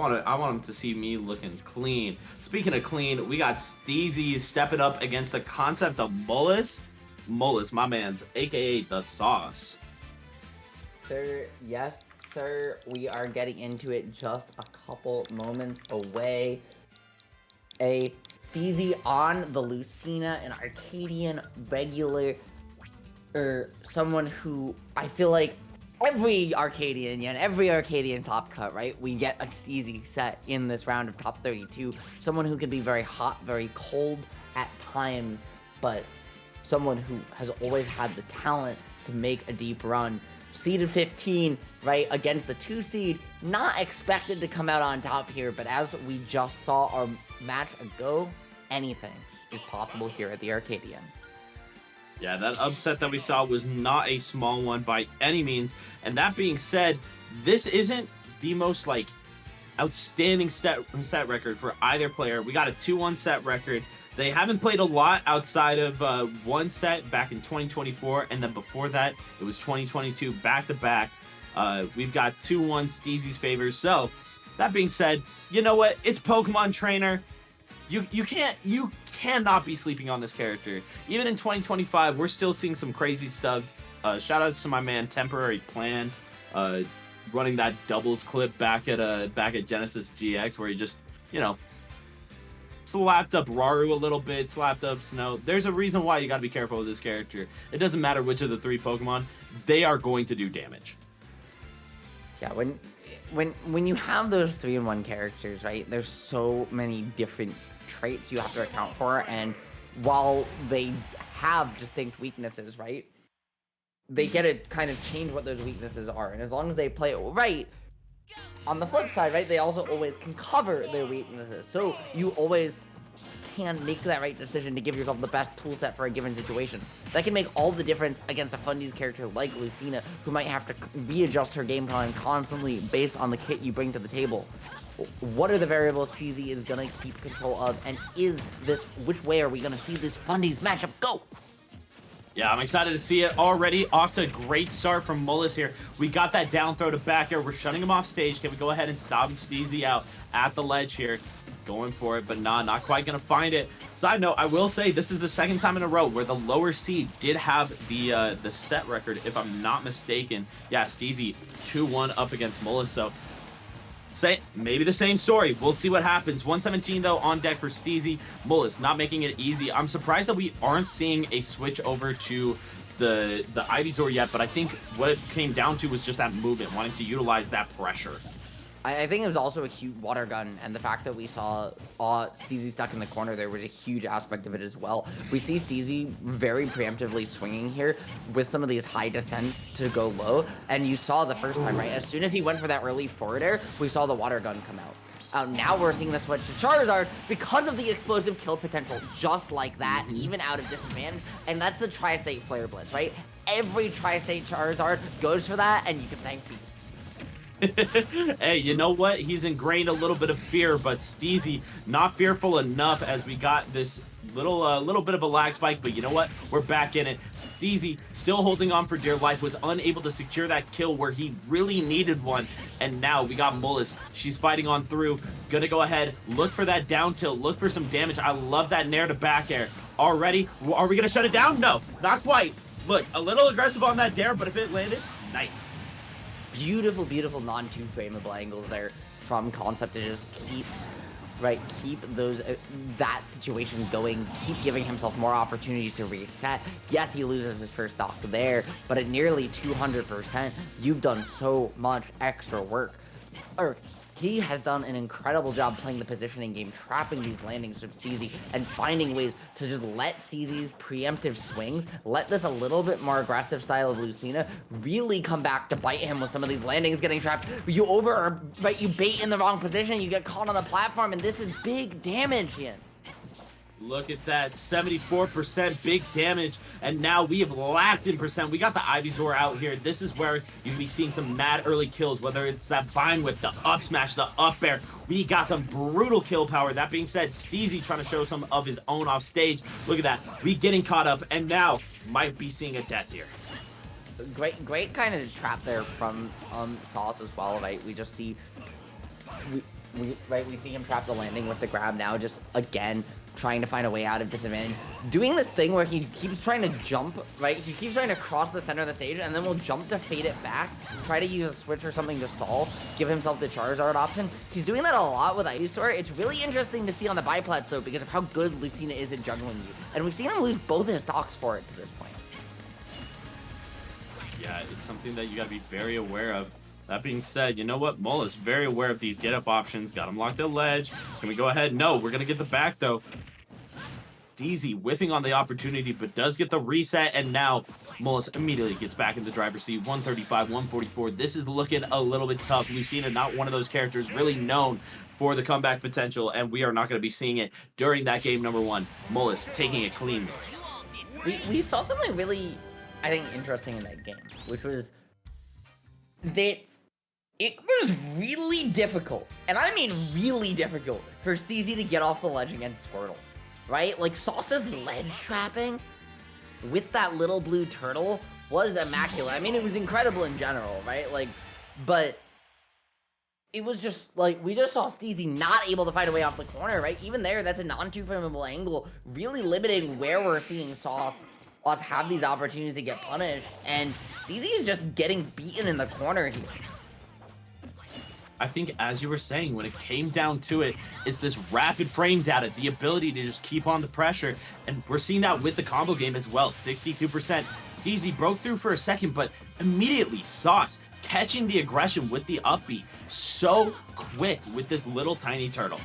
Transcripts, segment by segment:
I want him to see me looking clean. Speaking of clean, we got Steezy stepping up against the concept of Mullis. Mullis, my man's, aka the Sauce. Sir, yes, sir. We are getting into it just a couple moments away. A Steezy on the Lucina, an Arcadian regular, or someone who I feel like every Arcadian, yeah, and every Arcadian top cut, right? We get a Steezy set in this round of top 32. Someone who can be very hot, very cold at times, but someone who has always had the talent to make a deep run. Seeded 15, right, against the 2 seed. Not expected to come out on top here, but as we just saw our match ago, anything is possible here at the Arcadian. Yeah, that upset that we saw was not a small one by any means. And that being said, this isn't the most, like, outstanding set record for either player. We got a 2-1 set record. They haven't played a lot outside of one set back in 2024, and then before that, it was 2022 back-to-back. We've got 2-1 Steezy's favor. So, that being said, you know what? It's Pokemon Trainer. You cannot be sleeping on this character. Even in 2025, we're still seeing some crazy stuff. Shout outs to my man Temporary Plan, running that doubles clip back at Genesis GX, where he just, you know, slapped up Raru a little bit, slapped up Snow. There's a reason why you gotta be careful with this character. It doesn't matter which of the 3 Pokemon, they are going to do damage. Yeah, when you have those 3-in-1 characters, right, there's so many different traits you have to account for, and while they have distinct weaknesses, right, they get to kind of change what those weaknesses are, and as long as they play it right, on the flip side, right, they also always can cover their weaknesses. So you always can make that right decision to give yourself the best tool set for a given situation. That can make all the difference against a Fundies character like Lucina, who might have to readjust her game plan constantly based on the kit you bring to the table. What are the variables Steezy is going to keep control of, and which way are we going to see this Fundies matchup go? Yeah, I'm excited to see it already. Off to a great start from Mullis here. We got that down throw to back air. We're shutting him off stage. Can we go ahead and stop Steezy out at the ledge here? Going for it, but not quite going to find it. Side note, I will say this is the second time in a row where the lower seed did have the set record, if I'm not mistaken. Yeah, Steezy 2-1 up against Mullis, so maybe the same story. We'll see what happens. 117 though on deck for Steezy. Mullis not making it easy. I'm surprised that we aren't seeing a switch over to the Ivysaur yet, but I think what it came down to was just that movement, wanting to utilize that pressure. I think it was also a huge water gun, and the fact that we saw Steezy stuck in the corner there was a huge aspect of it as well. We see Steezy very preemptively swinging here with some of these high descents to go low, and you saw the first time, right? As soon as he went for that relief forward air, we saw the water gun come out. Now we're seeing the switch to Charizard because of the explosive kill potential, just like that, even out of disadvantage, and that's the Tri-State Flare Blitz, right? Every Tri-State Charizard goes for that, and you can thank Beast. Hey, you know what? He's ingrained a little bit of fear, but Steezy not fearful enough as we got this little bit of a lag spike, but you know what? We're back in it. Steezy still holding on for dear life, was unable to secure that kill where he really needed one, and now we got Mullis. She's fighting on through. Gonna go ahead, look for that down tilt, look for some damage. I love that nair to back air. Already, are we gonna shut it down? No, not quite. Look, a little aggressive on that dare, but if it landed, nice. Beautiful, beautiful non-two frameable angles there from Concept to just keep those that situation going, keep giving himself more opportunities to reset. Yes, he loses his first stock there, but at nearly 200%, you've done so much extra work. He has done an incredible job playing the positioning game, trapping these landings from Steezy, and finding ways to just let Steezy's preemptive swings, let this a little bit more aggressive style of Lucina really come back to bite him with some of these landings getting trapped. You bait in the wrong position, you get caught on the platform, and this is big damage, Ian. Look at that, 74% big damage, and now we have lapped in percent. We got the Ivysaur out here. This is where you'll be seeing some mad early kills, whether it's that bind whip, the up smash, the up air. We got some brutal kill power. That being said, Steezy trying to show some of his own off stage. Look at that, we getting caught up, and now might be seeing a death here. Great kind of trap there from Sauce as well, right? We just see we see him trap the landing with the grab now, just again trying to find a way out of disadvantage. Doing this thing where he keeps trying to jump, right? He keeps trying to cross the center of the stage and then will jump to fade it back, try to use a switch or something to stall, give himself the Charizard option. He's doing that a lot with Ivysaur. It's really interesting to see on the biplats though, because of how good Lucina is at juggling you. And we've seen him lose both his stocks for it to this point. Yeah, it's something that you gotta be very aware of. That being said, you know what? Mola's very aware of these get-up options. Got him locked at ledge. Can we go ahead? No, we're going to get the back, though. Steezy whiffing on the opportunity, but does get the reset, and now Molas immediately gets back in the driver's seat. 135, 144. This is looking a little bit tough. Lucina, not one of those characters really known for the comeback potential, and we are not going to be seeing it during that game number 1. Molas taking it clean. We saw something really, I think, interesting in that game, which was that it was really difficult, and I mean really difficult, for Steezy to get off the ledge against Squirtle, right? Like, Sauce's ledge trapping with that little blue turtle was immaculate. I mean, it was incredible in general, right? Like, but it was just, like, we just saw Steezy not able to find a way off the corner, right? Even there, that's a non-too-favorable angle, really limiting where we're seeing Sauce have these opportunities to get punished, and Steezy is just getting beaten in the corner here. I think, as you were saying, when it came down to it, it's this rapid frame data, the ability to just keep on the pressure, and we're seeing that with the combo game as well. 62%. Steezy broke through for a second, but immediately Sauce catching the aggression with the upbeat so quick with this little tiny turtle.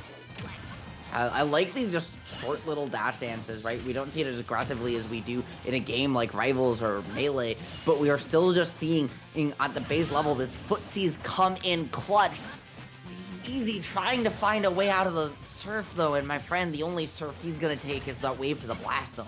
I like these just short little dash dances, right? We don't see it as aggressively as we do in a game like Rivals or Melee, but we are still just seeing at the base level this footsies come in clutch. Easy trying to find a way out of the surf though, and my friend, the only surf he's gonna take is that wave to the blast zone.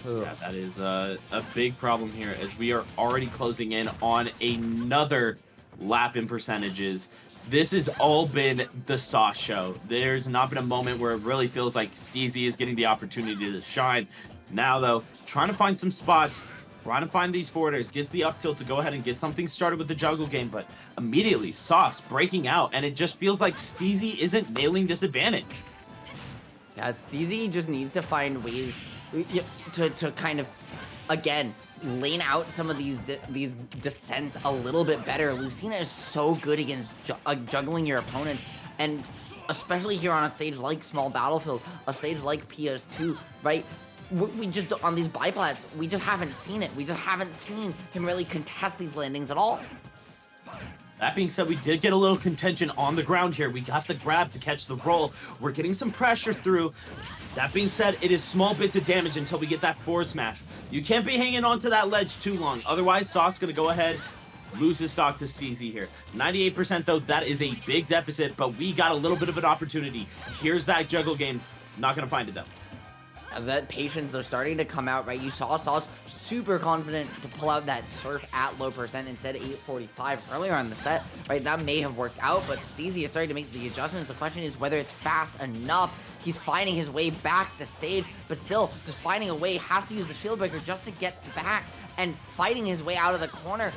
Yeah, that is a big problem here, as we are already closing in on another lap in percentages. This has all been the Sauce show. There's not been a moment where it really feels like Steezy is getting the opportunity to shine. Now, though, trying to find some spots, trying to find these forwarders, gets the up tilt to go ahead and get something started with the juggle game, but immediately Sauce breaking out, and it just feels like Steezy isn't nailing this advantage. Yeah, Steezy just needs to find ways to kind of, again, lane out some of these descents a little bit better. Lucina is so good against juggling your opponents, and especially here on a stage like Small Battlefield, a stage like PS2, right? We just, on these biplats, we just haven't seen it. We just haven't seen him really contest these landings at all. That being said, we did get a little contention on the ground here. We got the grab to catch the roll. We're getting some pressure through. That being said, it is small bits of damage until we get that forward smash. You can't be hanging on to that ledge too long. Otherwise, Sauce going to go ahead, lose his stock to Steezy here. 98% though, that is a big deficit, but we got a little bit of an opportunity. Here's that juggle game. Not going to find it though. That patience, they're starting to come out, right? You saw Sauce super confident to pull out that surf at low percent instead of 845 earlier on the set, right? That may have worked out, but Steezy is starting to make the adjustments. The question is whether it's fast enough. He's finding his way back to stage, but still just finding a way, has to use the shield breaker just to get back and fighting his way out of the corner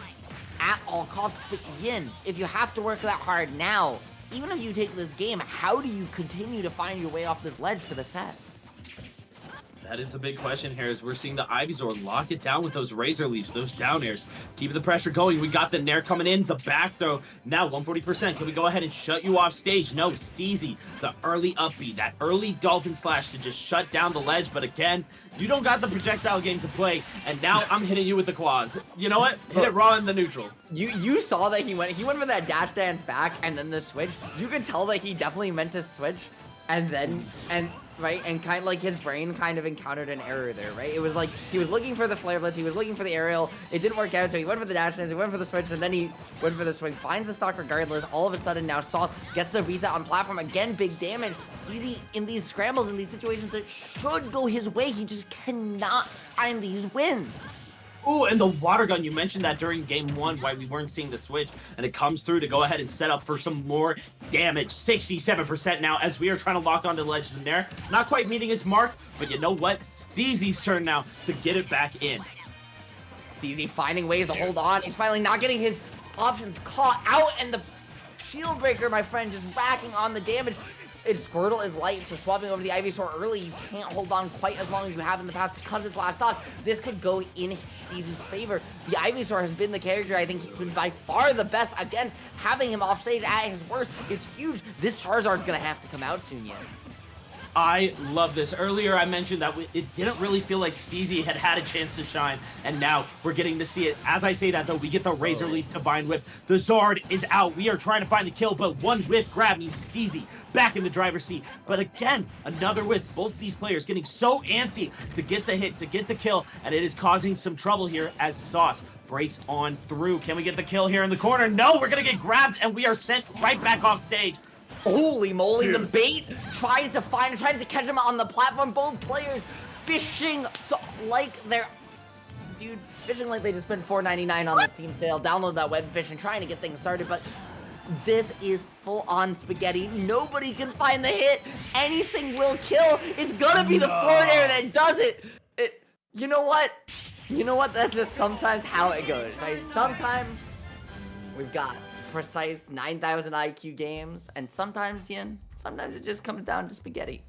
at all costs. But Yin, if you have to work that hard now, even if you take this game, how do you continue to find your way off this ledge for the set? That is the big question here, as we're seeing the Ivysaur lock it down with those Razor Leafs, those down airs. Keeping the pressure going. We got the Nair coming in, the back throw. Now 140%. Can we go ahead and shut you off stage? No, Steezy, the early upbeat, that early Dolphin Slash to just shut down the ledge. But again, you don't got the projectile game to play, and now I'm hitting you with the claws. You know what? Hit it raw in the neutral. You saw that he went for that dash dance back and then the switch. You can tell that he definitely meant to switch, and then right, and kind of like his brain kind of encountered an error there, right? It was like he was looking for the flare blitz, he was looking for the aerial, it didn't work out, so he went for the dash dance, he went for the switch, and then he went for the swing, finds the stock regardless. All of a sudden now Sauce gets the reset on platform, again big damage. Steezy in these scrambles, in these situations that should go his way, he just cannot find these wins. Ooh, and the water gun, you mentioned that during game 1, why we weren't seeing the switch, and it comes through to go ahead and set up for some more damage. 67% now, as we are trying to lock onto the ledge in there. Not quite meeting its mark, but you know what? Steezy's turn now to get it back in. Steezy finding ways to hold on. He's finally not getting his options caught out, and the shield breaker, my friend, just racking on the damage. Squirtle is light, so swapping over the Ivysaur early, you can't hold on quite as long as you have in the past because it's last stock. This could go in Steezy's favor. The Ivysaur has been the character I think he's been by far the best against. Having him off stage at his worst is huge. This Charizard's gonna have to come out soon, yeah. I love this. Earlier, I mentioned that it didn't really feel like Steezy had a chance to shine, and now we're getting to see it. As I say that, though, we get the Razor Leaf Divine Whip. The Zard is out. We are trying to find the kill, but one whiff grab means Steezy back in the driver's seat. But again, another whiff. Both these players getting so antsy to get the hit, to get the kill, and it is causing some trouble here as Sauce breaks on through. Can we get the kill here in the corner? No, we're going to get grabbed, and we are sent right back off stage. Holy moly, Dude. the bait tries to catch him on the platform. Both players fishing like they're... Dude, fishing like they just spent $4.99 on the Steam sale. Download that web fish and trying to get things started, but this is full-on spaghetti. Nobody can find the hit. Anything will kill. It's gonna be the forward air that does it. You know what? You know what? That's just sometimes how it goes, right? Sometimes we've got precise 9,000 IQ games, and sometimes it just comes down to spaghetti.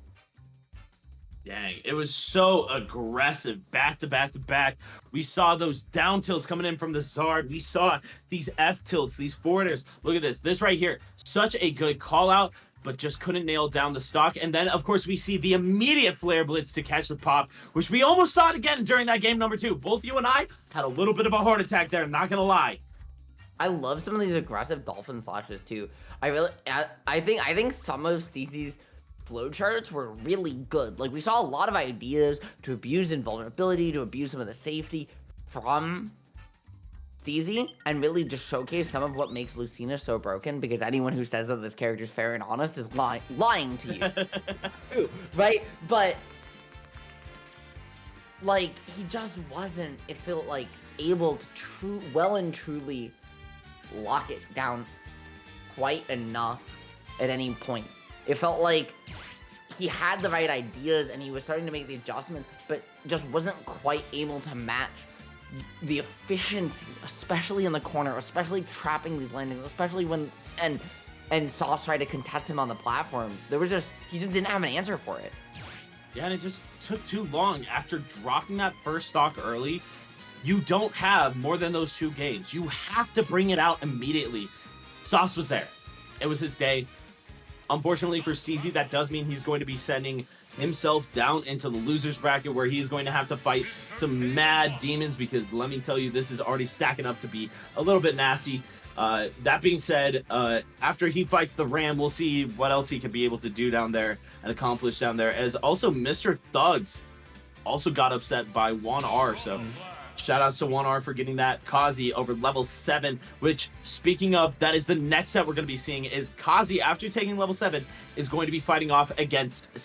Dang, it was so aggressive, back to back to back. We saw those down tilts coming in from the Zard. We saw these F tilts, these forwarders. Look at this right here. Such a good call out, but just couldn't nail down the stock. And then, of course, we see the immediate Flare Blitz to catch the pop, which we almost saw it again during that game number 2. Both you and I had a little bit of a heart attack there, not gonna lie. I love some of these aggressive dolphin slashes too. I think some of Steezy's flowcharts were really good. Like, we saw a lot of ideas to abuse invulnerability, to abuse some of the safety from Steezy, and really just showcase some of what makes Lucina so broken, because anyone who says that this character's fair and honest is lying to you. Right? But like, he just wasn't, it felt like, able to well and truly lock it down quite enough at any point. It felt like he had the right ideas and he was starting to make the adjustments, but just wasn't quite able to match the efficiency, especially in the corner, especially trapping these landings, especially when and Sauce tried to contest him on the platform. He just didn't have an answer for it. Yeah, and it just took too long. After dropping that first stock early, you don't have more than those 2 games. You have to bring it out immediately. Sauce was there. It was his day. Unfortunately for Steezy, that does mean he's going to be sending himself down into the loser's bracket, where he's going to have to fight some mad demons, because let me tell you, this is already stacking up to be a little bit nasty. That being said, after he fights the Ram, we'll see what else he could be able to do down there and accomplish down there. As also Mr. Thugs also got upset by 1R, so shout outs to 1R for getting that Kazi over level 7, which, speaking of, that is the next set we're going to be seeing, is Kazi, after taking level 7, is going to be fighting off against